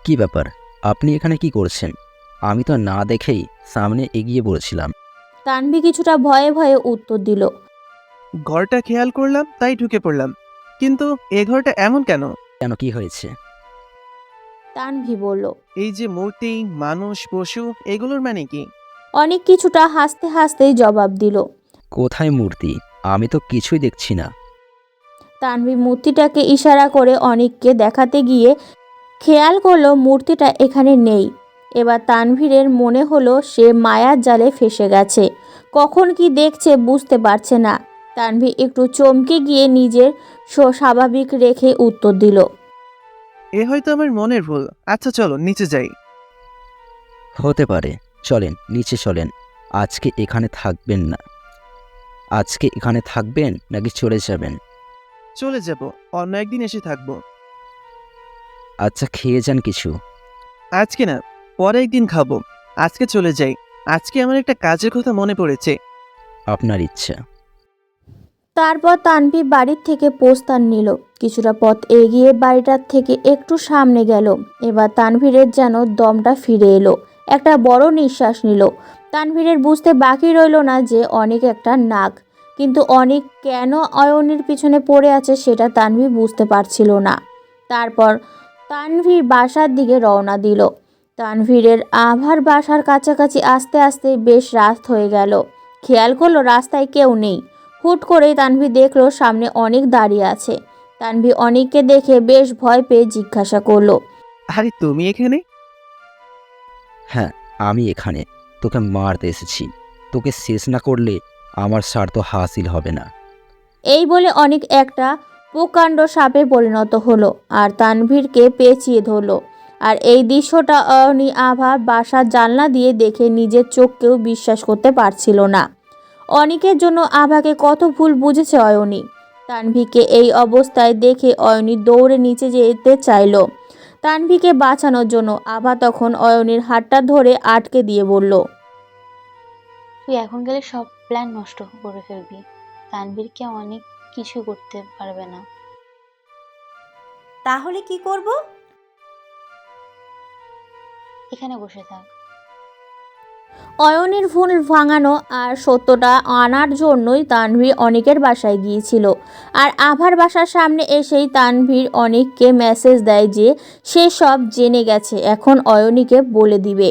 কি ব্যাপার? আপনি এখানে কি করছেন? আমি তো না দেখেই সামনে এগিয়ে পড়েছিলাম। তানভি কিছুটা ভয়ে ভয়ে উত্তর দিল। ঘরটা খেয়াল করলাম তাই ঢুকে পড়লাম, কিন্তু এ ঘরটা এমন কেন? কেন, কি হয়েছে? তানভি বলল। এই যে মূর্তি, মানুষ, পশু, এগুলোর মানে কি? অনেক কিছুটা হাসতে হাসতেই জবাব দিল। কোথায় মূর্তি? আমি তো কিছুই দেখছি না। তানভি মূর্তিটাকে ইশারা করে অনিককে দেখাতে গিয়ে খেয়াল করলো মূর্তিটা এখানে নেই। এবার তানভীরের মনে হলো সে মায়ার জালে ফেসে গেছে। কখন কি দেখছে বুঝতে পারছে না। তানভীর একটু চমকে গিয়ে নিজের স্বাভাবিক রেখে উত্তর দিল। এ হয়তো আমার মনের ভুল। আচ্ছা চলো নিচে যাই। হতে পারে। চলেন, নিচে চলেন। আজকে এখানে থাকবেন না? আজকে এখানে থাকবেন নাকি চলে যাবেন? চলে যাব, অন্য একদিন এসে থাকবো। আচ্ছা, খেয়ে যান কিছু। আজকে না, পরে একদিন খাবো। আজকে চলে যাই। আজকে আমার একটা কাজের কথা মনে পড়েছে। আপনার ইচ্ছা। তারপর তানভীর বাড়ির থেকে প্রস্থান নিল। কিছুটা পথ এগিয়ে বাড়িটার থেকে একটু সামনে গেল। এবার তানভীরের যেন দমটা ফিরে এলো। একটা বড় নিঃশ্বাস নিল। তানভীরের বুঝতে বাকি রইল না যে অনেক একটা নাক, কিন্তু অনেক কেন অয়নের পিছনে পড়ে আছে সেটা তানভীর বুঝতে পারছিল না। তারপর তানভীর বাসার দিকে রওনা দিল। তানভীরের আভার বাসার কাছাকাছি আস্তে আস্তে বেশ রাত হয়ে গেল। খেয়াল করলো রাস্তায় কেউ নেই। হুট করেই তানভি দেখলো সামনে অনেক দাঁড়িয়ে আছে। তানভি অনেককে দেখে বেশ ভয় পেয়ে জিজ্ঞাসা করলো। আরে তুমি এখানে? হ্যাঁ, আমি এখানে তোকে মারতে এসেছি। তোকে শেষ না করলে আমার স্বার্থ হাসিল হবে না। এই বলে অনেক একটা প্রকাণ্ড সাপে পরিণত হলো আর তানভীরকে পেঁচিয়ে ধরলো। আর এই দৃশ্যটা অয়নি আভা বাসার জানলা দিয়ে দেখে নিজের চোখকেও বিশ্বাস করতে পারছিল না। অনিকের জন্য আভাকে কত ভুল বুঝেছে অয়নি। তানভীকে এই অবস্থায় দেখে অয়নি দৌড়ে নিচে যেতে চাইল তানভীকে বাঁচানোর জন্য। আভা তখন অয়নির হাতটা ধরে আটকে দিয়ে বলল। তুই এখন গেলে সব প্ল্যান নষ্ট করে ফেলবি। তানভীরকে অনেক কিছু করতে পারবে না। তাহলে কি করব? এখানে বসে থাক। অয়নের ভুল ভাঙানো আর সত্যটা আনার জন্যই তানভীর অনেকের বাসায় গিয়েছিল। আর আভার বাসার সামনে এসেই তানভীর অনেককে মেসেজ দেয় যে সে সব জেনে গেছে, এখন অয়নীকে বলে দিবে।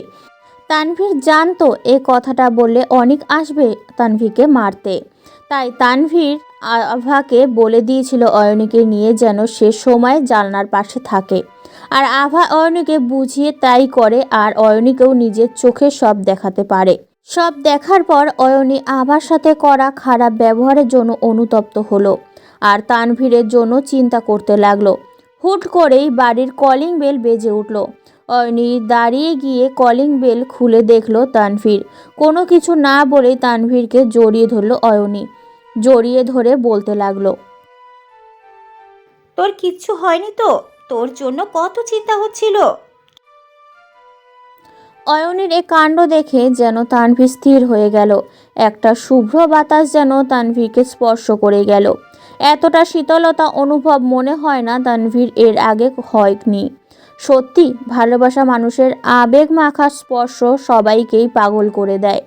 তানভীর জানতো এ কথাটা বললে অনেক আসবে তানভীরকে মারতে। তাই তানভীর আভাকে বলে দিয়েছিল অয়নীকে নিয়ে যেন সে সময় জানলার পাশে থাকে। আর আভা অয়নীকে বুঝিয়ে তাই করে আর অয়নীকেও নিজের চোখে সব দেখাতে পারে। সব দেখার পর অয়নী আভার সাথে করা খারাপ ব্যবহারের জন্য অনুতপ্ত হলো আর তানভীরের জন্য চিন্তা করতে লাগলো। হুট করেই বাড়ির কলিং বেল বেজে উঠল। অয়নী দাঁড়িয়ে গিয়ে কলিং বেল খুলে দেখলো তানভীর। কোনো কিছু না বলেই তানভীরকে জড়িয়ে ধরলো অয়নী। জড়িয়ে ধরে বলতে লাগলো। তোর কিচ্ছু হয়নি তো? তোর জন্য কত চিন্তা হচ্ছিল। অয়নের এ কাণ্ড দেখে যেন তানভীর স্থির হয়ে গেল। একটা শুভ্র বাতাস যেন তানভীরকে স্পর্শ করে গেল। এতটা শীতলতা অনুভব মনে হয় না তানভীর এর আগে হয়নি। সত্যি ভালোবাসা মানুষের আবেগ মাখা স্পর্শ সবাইকেই পাগল করে দেয়।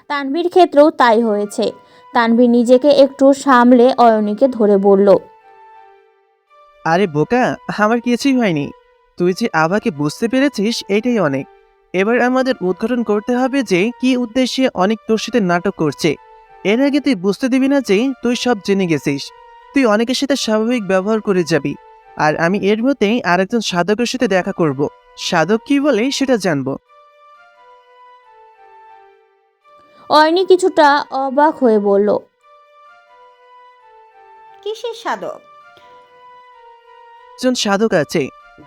তানভীর ক্ষেত্রেও তাই হয়েছে। তানভীর নিজেকে একটু সামলে অয়নীকে ধরে বলল। আরে বোকা, আমার কিছুই হয়নি। তুই যে আভাকে বুঝতে পেরেছিস এটাই অনেক। এবার আমাদের উদ্ঘাটন করতে হবে যে কি উদ্দেশ্যে অনেক তোর সাথে নাটক করছে। এর আগে তুই বুঝতে দিবি না যে তুই সব জেনে গেছিস। তুই অনেকের সাথে স্বাভাবিক ব্যবহার করে যাবি, আর আমি এর মধ্যেই আরেকজন সাধকের সাথে দেখা করব। সাধক কি বলে সেটা জানবো। অয়নী কিছুটা অবাক হয়ে বলল। কিসের সাধক? একজন সাধক আছে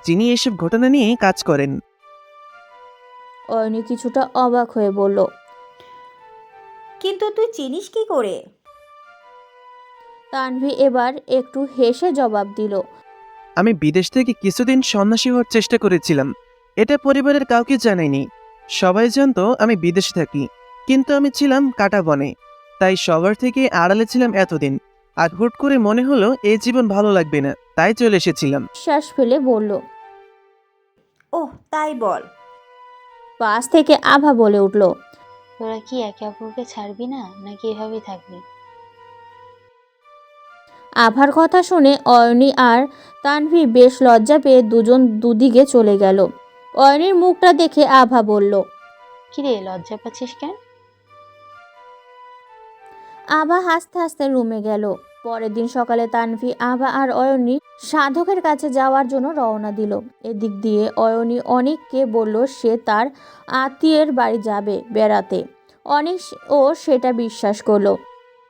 যিনি এসব ঘটনা নিয়ে কাজ করেন। অয়নী কিছুটা অবাক হয়ে বলল। কিন্তু তুই চিনিস কি করে? তানভী এবার একটু হেসে জবাব দিল। আমি বিদেশ থেকে কিছুদিন সন্ন্যাসী হওয়ার চেষ্টা করেছিলাম। এটা পরিবারের কাউকে জানাইনি। সবাই জানতো আমি বিদেশে থাকি, কিন্তু আমি ছিলাম কাটা বনে। তাই সবার থেকে আড়ালে ছিলাম এতদিন। আর হুট করে মনে হলো এই জীবন ভালো লাগবে না, তাই চলে এসেছিলাম। শ্বাস ফেলে বলল। ওহ তাই বল। পাশ থেকে আভা বলে উঠল। তোরা কি একে অপরকে ছাড়বি না, নাকি এভাবেই থাকবি? আভার কথা শুনে অয়নী আর তানভি বেশ লজ্জা পেয়ে দুজন দুদিকে চলে গেল। অয়নীর মুখটা দেখে আভা বলল। কিরে, লজ্জা পাচ্ছিস কেন? আভা হাসতে হাসতে রুমে গেল। পরের দিন সকালে তানভি, আভা আর অয়নী সাধকের কাছে যাওয়ার জন্য রওনা দিল। এদিক দিয়ে অয়নী অনেককে বলল সে তার আত্মীয়ের বাড়ি যাবে বেড়াতে। ও সেটা বিশ্বাস করলো।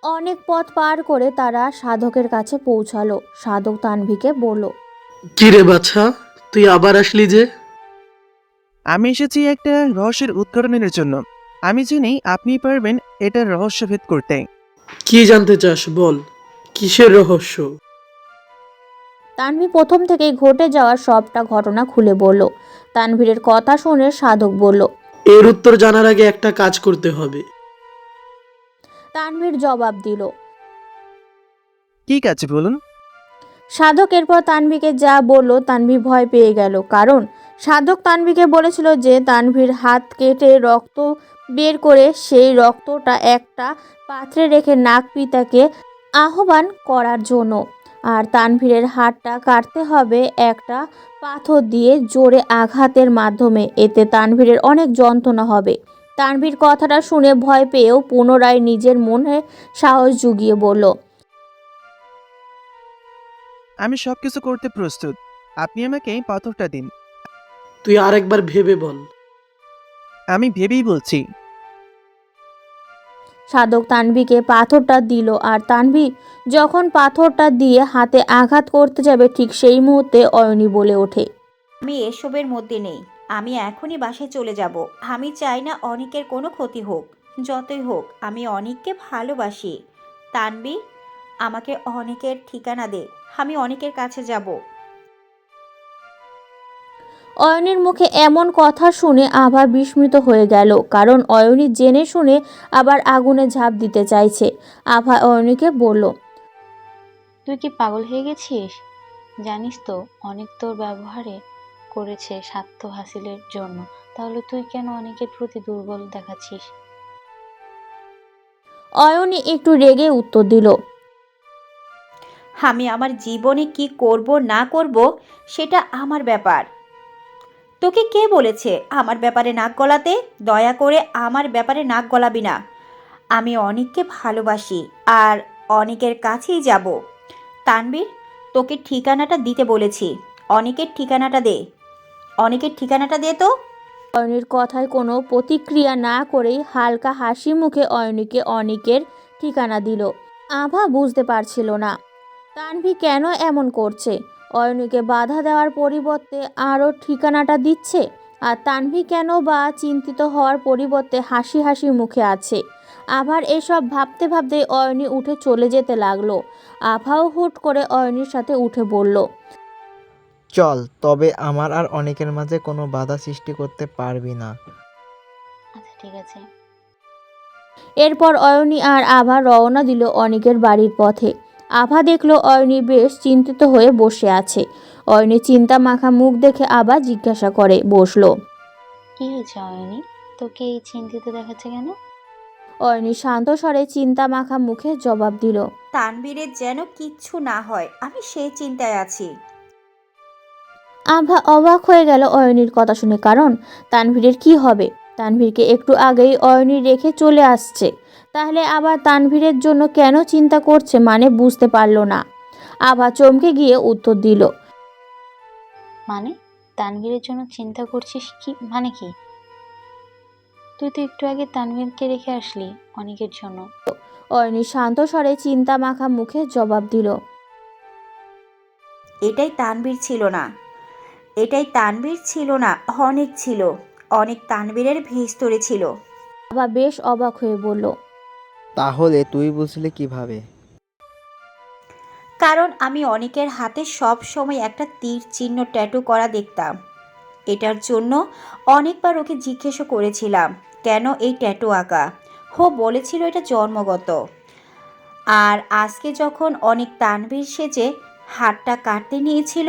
অনেক পথ পার করে তারা সাধকের কাছে পৌঁছালো। সাধক তানভিকে বলল। কি রে বাছা, তুই আবার আসলি যে? আমি এসেছি একটা রহস্যের উদ্ঘাটনের জন্য। আমি জানি আপনি পারবেন এটার রহস্যভেদ করতে। কি জানতে চাস বল, কিসের রহস্য? তানভি প্রথম থেকেই ঘটে যাওয়া সবটা ঘটনা খুলে বলল। তানভীরের কথা শুনে সাধক বলল। এর উত্তর জানার আগে একটা কাজ করতে হবে। তানভীর জবাব দিল। ঠিক আছে, বলুন। সাধক এরপর তানভীকে যা বলল তানভী ভয় পেয়ে গেল, কারণ সাধক তানভীকে বলেছিল যে তানভীর হাত কেটে রক্ত বের করে সেই রক্তটা একটা পাত্রে রেখে নাগপিতাকে আহ্বান করার জন্য, আর তানভীরের হাতটা কাটতে হবে একটা পাথর দিয়ে জোরে আঘাতের মাধ্যমে, এতে তানভীরের অনেক যন্ত্রণা হবে। তানভীর কথাটা শুনে ভয় পেয়েও পুনরায় নিজের মনে সাহস জুগিয়ে বলল। আমি সবকিছু করতে প্রস্তুত, আপনি আমাকে পাথরটা দিন। তুই আরেকবার ভেবে বল। আমি ভেবেই বলছি। সাধক তানভীকে পাথরটা দিল, আর তানভী যখন পাথরটা দিয়ে হাতে আঘাত করতে যাবে ঠিক সেই মুহূর্তে অয়নী বলে ওঠে। আমি এসবের মধ্যে নেই। আমি এখনই বাসায় চলে যাব। আমি চাই না অনিকের কোনো ক্ষতি হোক। যতই হোক আমি অনিককে ভালোবাসি। তানবি, আমাকে অনিকের ঠিকানা দে। আমি অনিকের কাছে যাব। অয়নীর মুখে এমন কথা শুনে আভা বিস্মিত হয়ে গেল, কারণ অয়নী জেনে শুনে আবার আগুনে ঝাঁপ দিতে চাইছে। আভা অয়নীকে বলল। তুই কি পাগল হয়ে গেছিস? জানিস তো অনেক তোর ব্যবহারে করেছে স্বার্থ হাসিলের জন্য, তাহলে তুই কেন অনেকের প্রতি দুর্বল দেখাচ্ছিস? অয়নী একটু রেগে উত্তর দিল। আমি আমার জীবনে কি করব না করব সেটা আমার ব্যাপার। তোকে কে বলেছে আমার ব্যাপারে নাক গলাতে? দয়া করে আমার ব্যাপারে নাক গলাবি না। আমি অনিককে ভালোবাসি আর অনিকের কাছেই যাব। তানবীর, তোকে ঠিকানাটা দিতে বলেছি। অনিকের ঠিকানাটা দে। অনিকের ঠিকানাটা দে তো। অয়নীর কথায় কোনো প্রতিক্রিয়া না করেই হালকা হাসি মুখে অয়নীকে অনিকের ঠিকানা দিল। আভা বুঝতে পারছিল না তানভী কেন এমন করছে। অয়নীকে বাধা দেওয়ার পরিবর্তে আরও ঠিকানাটা দিচ্ছে, আর তানভী কেন বা চিন্তিত হওয়ার পরিবর্তে হাসি হাসি মুখে আছে। আভার এসব ভাবতে ভাবতে অয়নী উঠে চলে যেতে লাগলো। আভাও হুট করে অয়নীর সাথে উঠে বলল। চল, তবে আমার আর অনেকের মাঝে কোনো বাধা সৃষ্টি করতে পারবি না। আচ্ছা ঠিক আছে। এরপর অয়নী আর আভা রওনা দিল অনিকের বাড়ির পথে। আভা দেখল অয়নী বেশ চিন্তিত হয়ে বসে আছে। অয়নী চিন্তা মাখা মুখ দেখে আভা জিজ্ঞাসা করে বসলো। কি হয়েছে অয়নী, তোকে এই চিন্তিত দেখাচ্ছে কেন? অয়নী শান্ত স্বরে চিন্তা মাখা মুখে জবাব দিল। তানবীরের যেন কিচ্ছু না হয়, আমি সেই চিন্তায় আছি। আভা অবাক হয়ে গেল অয়নীর কথা শুনে, কারণ তানভীরের কি হবে? তানভীরকে একটু আগেই অয়নী রেখে চলে আসছে, তাহলে আবার তানভীরের জন্য কেন চিন্তা করছে মানে বুঝতে পারল না। আভা চমকে গিয়ে উত্তর দিল। মানে তানভীরের জন্য চিন্তা করছিস কি মানে কি? তুই তো একটু আগে তানভীরকে রেখে আসলি অনেকের জন্য। অয়নী শান্ত স্বরে চিন্তা মাখা মুখে জবাব দিল। এটাই তানবীর ছিল না। এটাই তানবীর ছিল না, অনেক ছিল। অনেক তানবীরের ভেস্তরে ছিল। আভা বেশ অবাক হয়ে বলল। তাহলে তুই বুঝলি কিভাবে? কারণ আমি অনেকের হাতে সব সময় একটা তীর চিহ্ন ট্যাটু করা দেখতাম। এটার জন্য অনেকবার ওকে জিজ্ঞেসও করেছিলাম কেন এই ট্যাটু আঁকা। ও বলেছিল এটা জন্মগত। আর আজকে যখন অনেক তানবীর সেজে হাতটা কাটতে নিয়েছিল,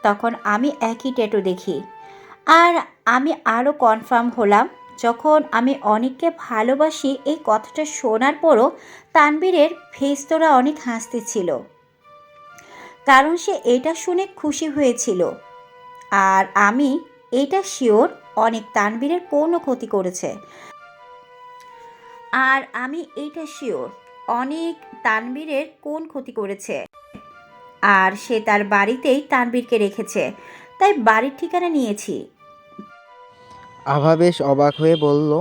তখন আমি একই ট্যাটু দেখি। আর আমি আরও কনফার্ম হলাম যখন আমি অনেককে ভালোবাসি এই কথাটা শোনার পরও তানবীরের ভেস্তরা অনেক হাসতেছিল, কারণ সে এটা শুনে খুশি হয়েছিল। আর আমি এটা শিওর অনেক তানবীরের কোনো ক্ষতি করেছে। আর আমি এইটা শিওর অনেক তানবীরের কোন ক্ষতি করেছে, আর সে তার বাড়িতেই তানবীরকে রেখেছে, তাই বাড়ির ঠিকানা নিয়েছি। আভা বেশ অবাক হয়ে বলল,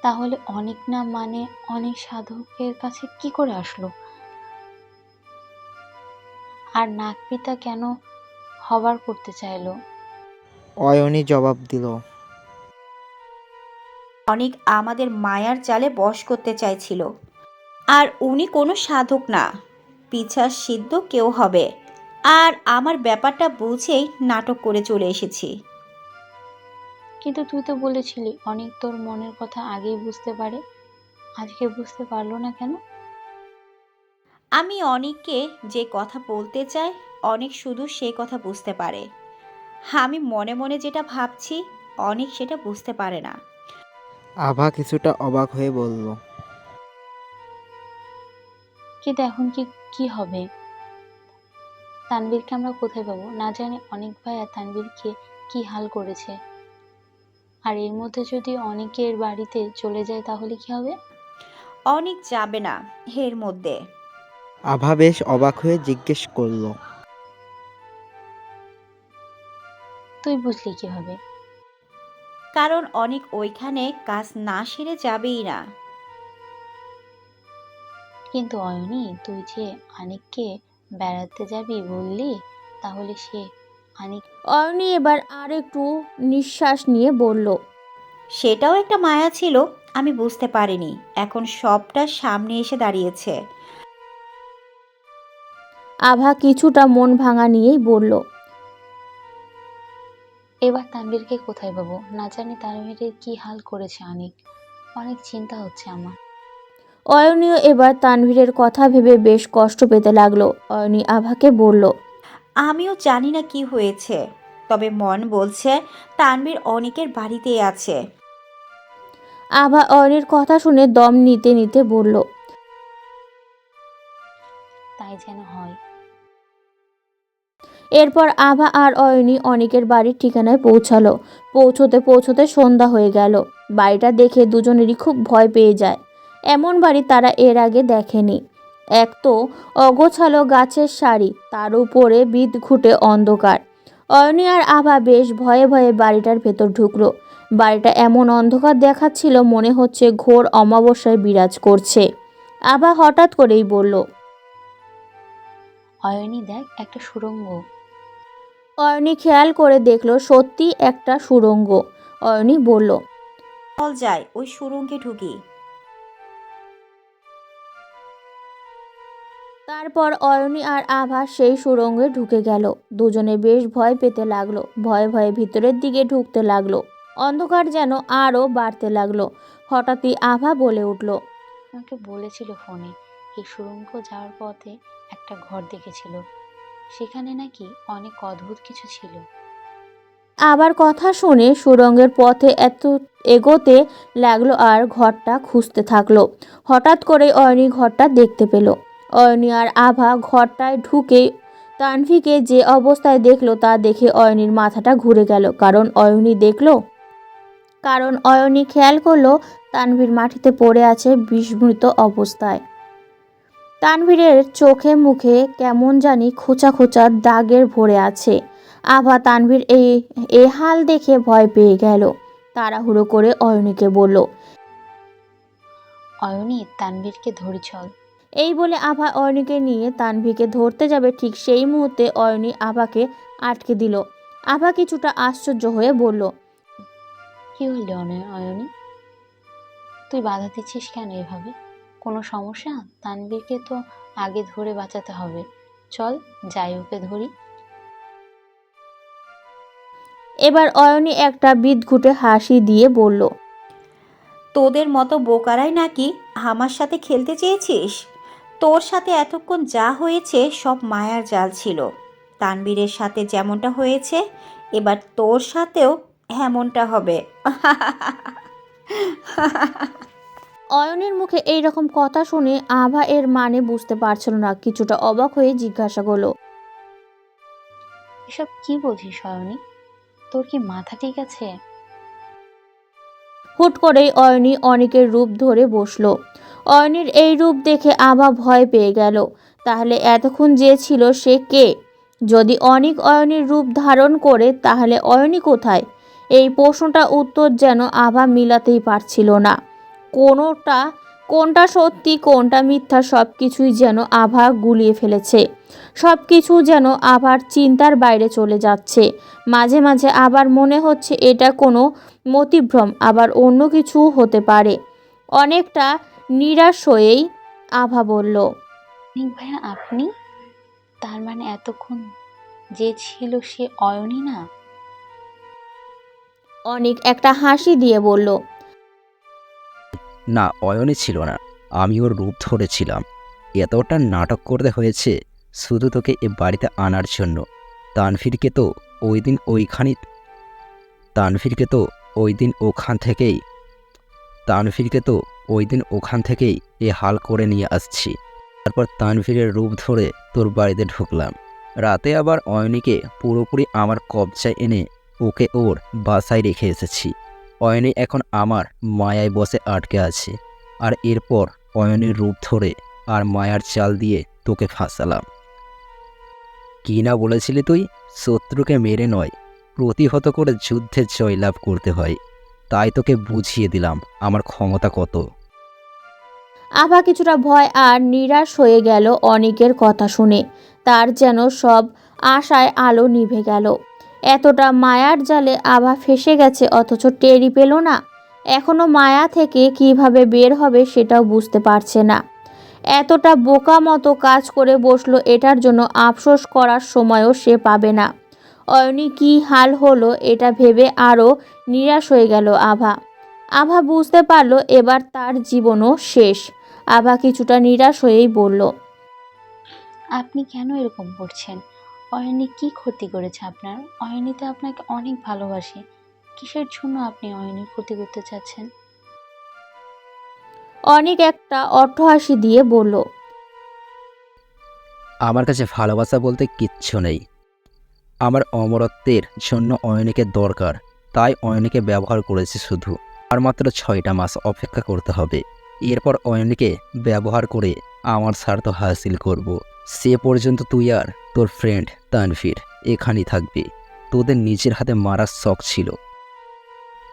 তাহলে অনেক না মানে অনেক সাধকের কাছে কি করে আসলো? আর নাগপিতা কেন হবার করতে চাইলো? অয়নী জবাব দিল। অনেক আমাদের মায়ার জালে বশ করতে চাইছিল। আর উনি কোনো সাধক না, পিছাস সিদ্ধ কেউ হবে। আর আমার ব্যাপারটা বুঝেই নাটক করে চলে এসেছি। কিন্তু তুই তো বলেছিলি অনেক তোর মনের কথা আগেই বুঝতে পারে, আজকে বুঝতে পারলো না কেন? আমি অনেককে যে কথা বলতে চাই, অনেক শুধু সেই কথা বুঝতে পারে। আমি মনে মনে যেটা ভাবছি, অনেক সেটা বুঝতে পারে না। আভা কিছুটা অবাক হয়ে বলল, কিন্তু এখন কি কি হবে? তানবীরকে আমরা কোথায় পাবো? না জানি অনেক ভাইয়া তানবীরকে কি হাল করেছে। আর এর মধ্যে যদি অনেকের বাড়িতে চলে যায় তাহলে কি হবে? অনেক যাবে না এর মধ্যে। আভা বেশ অবাক হয়ে জিজ্ঞেস করল, তুই বুঝলি কিভাবে? কারণ অনেক ওইখানে কাজ না সেরে যাবেই না। কিন্তু অয়নি, তুই যে আনিককে বেড়াতে যাবি বললি, তাহলে সে আনিক অয়নি এবার আর একটু নিঃশ্বাস নিয়ে বলল, সেটাও একটা মায়া ছিল, আমি বুঝতে পারিনি। এখন সবটা সামনে এসে দাঁড়িয়েছে। আভা কিছুটা মন ভাঙা নিয়েই বলল, এবার তানবীরকে কোথায় পাবো? না জানি তানবীরের কি হাল করেছে আনিক। অনেক চিন্তা হচ্ছে আমার। অয়নিও এবার তানভীরের কথা ভেবে বেশ কষ্ট পেতে লাগলো। অয়নি আভাকে বলল, আমিও জানি না কি হয়েছে, তবে মন বলছে তানবীর অনেকের বাড়িতেই আছে। আভা অয়নির কথা শুনে দম নিতে নিতে বলল, তাই যেন হয়। এরপর আভা আর অয়নি অনিকের বাড়ির ঠিকানায় পৌঁছালো। পৌঁছতে পৌঁছতে সন্ধ্যা হয়ে গেল। বাড়িটা দেখে দুজনেরই খুব ভয় পেয়ে যায়। এমন বাড়ি তারা এর আগে দেখেনি। এক তো অগোছালো গাছের সারি, তার উপরে বিদঘুটে অন্ধকার। অয়নি আর আভা বেশ ভয়ে ভয়ে বাড়িটার ভেতর ঢুকলো। বাড়িটা এমন অন্ধকার দেখাচ্ছিল, মনে হচ্ছে ঘোর অমাবস্যায় বিরাজ করছে। আভা হঠাৎ করেই বলল, অয়নি দেখ, একটা সুড়ঙ্গ। অয়নি খেয়াল করে দেখলো সত্যি একটা সুড়ঙ্গ। অয়নি বলল, চল যাই ওই সুরঙ্গে ঢুকি। তারপর অয়নি আর আভা সেই সুড়ঙ্গে ঢুকে গেল। দুজনে বেশ ভয় পেতে লাগলো। ভয়ে ভয়ে ভিতরের দিকে ঢুকতে লাগলো। অন্ধকার যেন আরও বাড়তে লাগলো। হঠাৎই আভা বলে উঠল, আমাকে বলেছিল ফোনে এই সুড়ঙ্গ যাওয়ার পথে একটা ঘর দেখেছিল, সেখানে নাকি অনেক অদ্ভুত কিছু ছিল। আবার কথা শুনে সুড়ঙ্গের পথে এত এগোতে লাগলো আর ঘরটা খুঁজতে থাকলো। হঠাৎ করে অয়নি ঘরটা দেখতে পেল। অয়নি আর আভা ঘরটায় ঢুকে তানভীকে যে অবস্থায় দেখলো তা দেখে অয়নির মাথাটা ঘুরে গেল। কারণ অয়নি খেয়াল করলো তানভীর মাটিতে পড়ে আছে বিস্মৃত অবস্থায়। তানভীরের চোখে মুখে কেমন জানি খোঁচা খোঁচা দাগের ভরে আছে। আভা তানভীর এ হাল দেখে ভয় পেয়ে গেল। তাড়াহুড়ো করে অয়নিকে বলল, অয়নি, তানবীরকে ধরি চল। এই বলে আভা অয়নিকে নিয়ে তানভীরকে ধরতে যাবে, ঠিক সেই মুহূর্তে অয়নি আভাকে আটকে দিল। আভা কিছুটা আশ্চর্য হয়ে বলল, কি হলো অয়নি, তুই বাধা দিচ্ছিস কেন এভাবে? কোনো সমস্যা? তানবীরকে তো আগে ধরে বাঁচাতে হবে। চল যাই, ওকে ধরি। এবার অয়নি একটা বিদঘুটে হাসি দিয়ে বলল, তোদের মতো বোকারাই নাকি আমার সাথে খেলতে চেয়েছিস? তোর সাথে এতক্ষণ যা হয়েছে সব মায়ার জাল ছিল, তানবীরের সাথে যেমনটা হয়েছে এবার তোর সাথেও এমনটা হবে। অয়নের মুখে এই রকম কথা শুনে আভা এর মানে বুঝতে পারছিল না, কিছুটা অবাক হয়ে জিজ্ঞাসা করলো, এসব কি বলছিস অয়নি? তোর কি মাথা ঠিক আছে? হুট করেই অয়নী অনিকের রূপ ধরে বসলো। অয়নীর এই রূপ দেখে আভা ভয় পেয়ে গেল। তাহলে এতক্ষণ যে ছিল সে কে? যদি অনিক অয়নীর রূপ ধারণ করে তাহলে অয়নী কোথায়? এই প্রশ্নটা উত্তর যেন আভা মিলাতেই পারছিল না। কোনটা সত্যি কোনটা মিথ্যা সব কিছুই যেন আভা গুলিয়ে ফেলেছে। সব কিছু যেন আভার চিন্তার বাইরে চলে যাচ্ছে। মাঝে মাঝে আবার মনে হচ্ছে এটা কোনো মতিভ্রম, আবার অন্য কিছু হতে পারে। অনেকটা নিরাশ হয়েই আভা বলল, অনিক ভাইয়া আপনি? তার মানে এতক্ষণ যে ছিল সে অয়নি না? অনিক একটা হাসি দিয়ে বলল, না, অয়নে ছিল না, আমি ওর রূপ ধরেছিলাম। এতটা নাটক করতে হয়েছে শুধু তোকে এ বাড়িতে আনার জন্য। তানভীরকে তো ওই দিন ওইখানে তানভীরকে তো ওই দিন ওখান থেকেই তানভীরকে তো ওই দিন ওখান থেকেই এ হাল করে নিয়ে আসছি। তারপর তানভীরের রূপ ধরে তোর বাড়িতে ঢুকলাম। রাতে আবার অয়নীকে পুরোপুরি আমার কবজায় এনে ওকে ওর বাসায় রেখে এসেছি। অয়নী এখন আমার মায়ায় বসে আটকে আছে। আর এরপর অয়নীর রূপ ধরে আর মায়ার চাল দিয়ে তোকে ফাঁসালাম। কি না বলেছিলি তুই? শত্রুকে মেরে নয়, প্রতিহত করে যুদ্ধে জয়লাভ করতে হয়। তাই তোকে বুঝিয়ে দিলাম আমার ক্ষমতা কত। আভা কিছুটা ভয় আর নিরাশ হয়ে গেল অনিকের কথা শুনে। তার যেন সব আশায় আলো নিভে গেল। এতটা মায়ার জালে আভা ফেসে গেছে অথচ টেরই পেল না। এখনো মায়া থেকে কিভাবে বের হবে সেটাও বুঝতে পারছে না। এতটা বোকা মতো কাজ করে বসলো, এটার জন্য আফসোস করার সময়ও সে পাবে না। অয়নি কি হাল হলো এটা ভেবে আরও নিরাশ হয়ে গেল আভা। আভা বুঝতে পারল এবার তার জীবনও শেষ। আভা কিছুটা নিরাশ হয়েই বলল, আপনি কেন এরকম করছেন? অয়নি কি ক্ষতি করেছে আপনার? অয়নি তো আপনাকে অনেক ভালোবাসে। কিসের জন্য আপনি অয়নির ক্ষতি করতে চাচ্ছেন? অনেক একটা অট্টহাসি দিয়ে বলল, আমার কাছে ভালোবাসা বলতে কিচ্ছু নেই। আমার অমরত্বের জন্য অয়নীকে দরকার, তাই অয়নীকে ব্যবহার করেছি শুধু। আর মাত্র 6টা মাস অপেক্ষা করতে হবে। এরপর অয়নীকে ব্যবহার করে আমার স্বার্থ হাসিল করব। সে পর্যন্ত তুই আর তোর ফ্রেন্ড তানভীর এখানেই থাকবে। তোদের নিজের হাতে মারার শখ ছিল,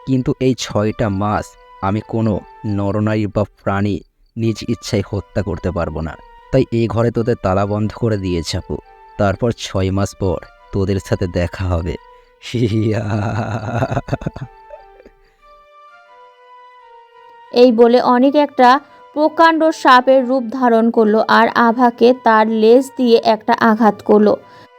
কিন্তু এই 6টা মাস আমি কোনো নরনারী বা প্রাণী নিজ ইচ্ছায় হত্যা করতে পারবো না। তাই এই ঘরে তোদের তালা বন্ধ করে দিয়ে যাবো। তারপর 6 মাস পর তোদের সাথে দেখা হবে। হিয়া। এই বলে অনেক একটা প্রকাণ্ড সাপের রূপ ধারণ করলো আর আভাকে তার লেজ দিয়ে একটা আঘাত করলো।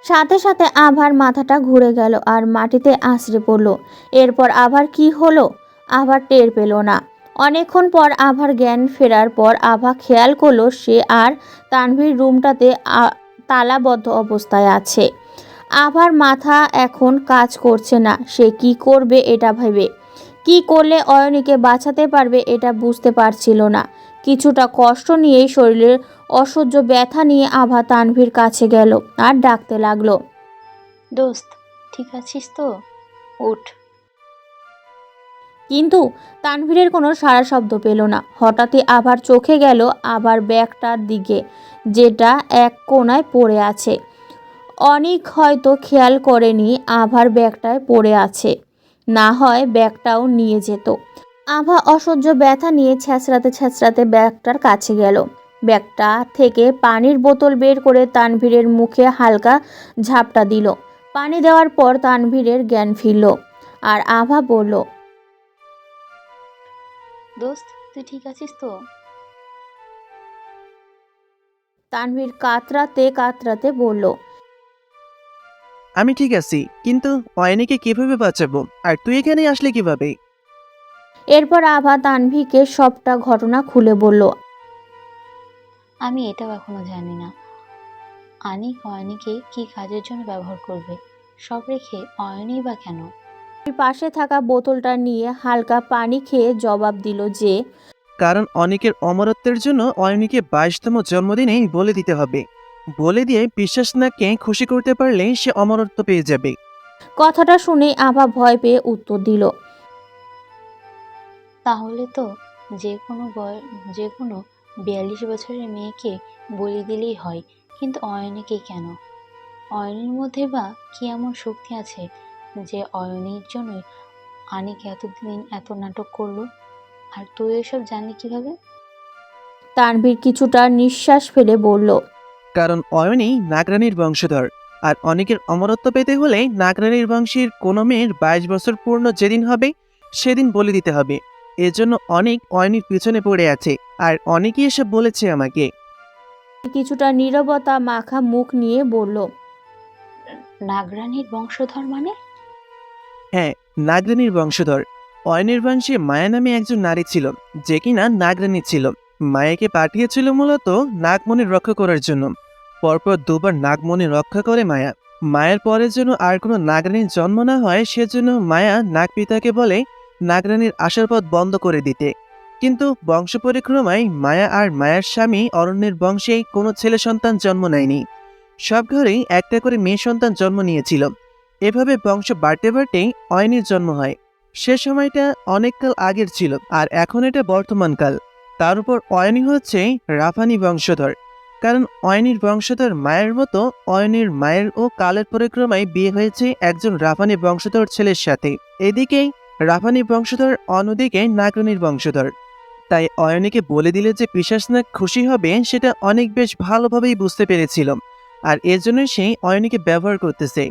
সাথে সাথে আভার মাথাটা ঘুরে গেল আর মাটিতে আছড়ে পড়ল। এরপর আভার কি হলো আভার টের পেল না। অনেকক্ষণ পর আভার জ্ঞান ফেরার পর আভা খেয়াল করলো সে আর তানভীর রুমটাতে তালাবদ্ধ অবস্থায় আছে। আভার মাথা এখন কাজ করছে না। সে কি করবে এটা ভেবে, কি করলে অয়নীকে বাঁচাতে পারবে এটা বুঝতে পারছিল না। কিছুটা কষ্ট নিয়েই শরীরের অসহ্য ব্যথা নিয়ে আভা তানভীর কাছে গেল আর ডাকতে লাগলো, দোস্ত, ঠিক আছিস তো? উঠ। কিন্তু তানভীরের কোনো সাড়া শব্দ পেল না। হঠাৎই আভার চোখে গেল আবার ব্যাগটার দিকে, যেটা এক কোণায় পড়ে আছে। অনেক হয়তো খেয়াল করেনি আভার ব্যাগটায় পড়ে আছে, না হয় ব্যাগটাও নিয়ে যেত। আভা অসহ্য ব্যথা নিয়ে ছ্যাঁচড়াতে ছ্যাঁচড়াতে ব্যাগটার কাছে গেল। ব্যাগটা থেকে পানির বোতল বের করে তানভীরের মুখে হালকা ঝাপটা দিল। পানি দেওয়ার পর তানভীরের জ্ঞান ফিরল আর আভা বলল, দোস্ত, তুই ঠিক আছিস তো? তানভীর কাতরাতে কাতরাতে বলল, আমি ঠিক আছি, কিন্তু অয়নীকে কিভাবে বাঁচাবো? আর তুই এখানে আসলে কিভাবে? এরপর আভা তানভীরকে সবটা ঘটনা খুলে বলল। আমি এটাও এখনো জানি না। আনিক অয়নীকে কি কাজের জন্য ব্যবহার করবে? সব রেখে অয়নী বা কেন? পাশে থাকা বোতলটা নিয়ে হালকা পানি খেয়ে জবাব দিল যে কারণ অনেকের অমরত্বের জন্য অয়নীকে 22তম জন্মদিনে বলে দিতে হবে। বলে দিয়ে বিশ্বাস নাককে খুশি করতে পারলে সে অমরত্ব পেয়ে যাবে। কথাটা শুনে আভা ভয় পেয়ে উত্তর দিল। তাহলে তো যে কোনো 42 বছরের মেয়েকে বলি দিলেই হয়, কিন্তু অয়নীকে কেন? অয়নীর মধ্যে বা কি এমন শক্তি আছে যে অয়নীর জন্যই আনিক এতদিন এত নাটক করলো? আর তুই এসব জানলি কিভাবে? তানভীর কিছুটা নিঃশ্বাস ফেলে বলল, কারণ অয়নী নাগরানীর বংশধর, আর অনেকের অমরত্ব পেতে হলে নাগরানীর বংশের কোনো মেয়ের 22 বছর পূর্ণ যেদিন হবে সেদিন বলে দিতে হবে। এজন্য অনেক অয়নীর পিছনে পড়ে আছে, আর অনেকেই এসব বলেছে আমাকে। কিছুটা নীরবতা মাখা মুখ নিয়ে বলল, নাগরানীর বংশধর মানে? হ্যাঁ, নাগরানীর বংশধর। অয়নের বংশে মায়া নামে একজন নারী ছিল, যে কিনা নাগরানী ছিল। মায়াকে পাঠিয়েছিল মূলত নাগমণি রক্ষা করার জন্য। পরপর দুবার নাগমণি রক্ষা করে মায়া। মায়ের পরের জন্য আর কোনো নাগরানীর জন্ম না হয় সেজন্য মায়া নাগপিতাকে বলে নাগরানীর আসার পথ বন্ধ করে দিতে। কিন্তু বংশ পরিক্রমায় মায়া আর মায়ার স্বামী অরণ্যের বংশে কোনো ছেলে সন্তান জন্ম নেয়নি। সব ঘরেই একটা করে মেয়ে সন্তান জন্ম নিয়েছিল। এভাবে বংশ বাড়তে বাড়তেই অয়নীর জন্ম হয়। সে সময়টা অনেককাল আগের ছিল, আর এখন এটা বর্তমানকাল। তার উপর অয়নী হচ্ছে রাফানি বংশধর। কারণ অয়নীর বংশধর মায়ের মতো অয়নীর মায়ের ও কালের পরিক্রমায় বিয়ে হয়েছে একজন রাফানি বংশধর ছেলের সাথে। এদিকেই রাফানি বংশধর, অন্যদিকে নাগরানীর বংশধর। তাই অয়নীকে বলে দিলে যে পিশাচনাগ খুশি হবে সেটা অনেক বেশ ভালোভাবেই বুঝতে পেরেছিল, আর এর জন্যই সে অয়নীকে ব্যবহার করতেছে।